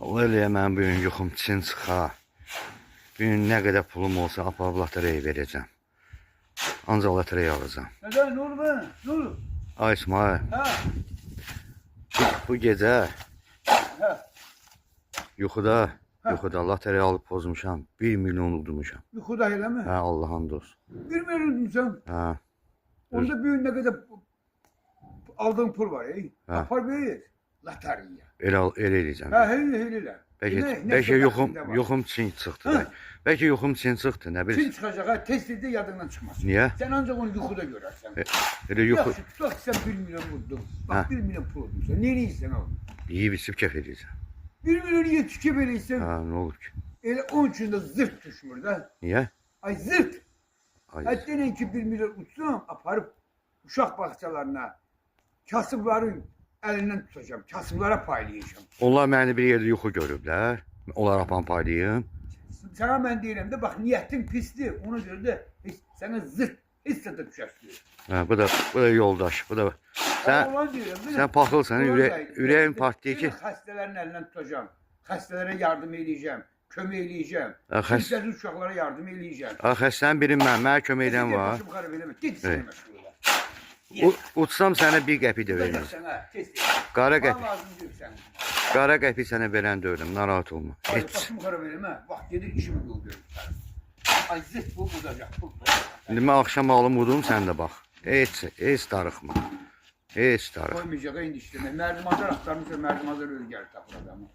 Allah eləyə mənim bugün yuxum çin çıxa. Bugün nə qədər pulum olsa aparıb lotereya verəcəm. Ancaq lotereya alacağım. Neden? Ne oldu be? Ne oldu? Ay İsmail, Ha? bu gecə Ha? yuxuda lotereya alıb pozmuşam. 1 milyon udmuşam. Yuxuda elə mi? Hə, Allah'ın dost. 1 milyon sen. Hə, Onda büyük ne kadar aldığın pul var. Ha. Apar ver. Loteriya. elə eləyəcəm. Ha hele. Bəlkə yuxum çin çıxdı. Ha. Bəlkə yuxum çin çıxdı, nə Kim bilirsən. çıkacak ha? Testide yadından çıkmaz. Niyə? Sen ancak onu yuxuda görersen. Elə yuxu Yaxşı, tutaq sen 1 milyon vurdun. Ha. Bak 1 milyon pul vurdun sen. Nereye sen o? yeyib içib kef edəcəm. 1 milyonu yetişke verirsen. Hə, nə olur ki? Elə onun için de zırt düşmür da. Niyə? Ay zırt. Ay, Hatta ne ki 1 milyon uçsam aparıp uşaq bağçalarına kasıbların elinden tutacağım. Kasıblara paylayacağım. onlar məni bir yerdə yuxu görüblər. Onlar apan paylayım. Sana ben deyirəm de bak niyetin pisli. Ona göre de sana zırt hissede düşersin. Hə, bu da yoldaş. Bu da sən paxılsan, ürəyin partlayır ki. Xəstələrin elinden tutacağım. Xəstələrə yardım edeceğim. Kömək edeceğim. Ha, Kimsəsiz uşaqlara yardım edeceğim. Xəstənin biri mənə kömək edən var. Git sənə Evet. məşğul ol. Utsam sənə bir qəpi də verməm. Qara qəpi. Qara qəpi sənə verən deyiləm, narahat olma. Ay, Heç. başım qara vermə. Bax, gedir işimi yol görür. Ay, zıt bu budacaq. İndi mən axşam alım udum, sən də bax. Heç darıxma. Heç darıxma. Koymayacağa indi işləmə. Mərdimazlar axtarmışsa, mərdimazlar özgər tapır adamı.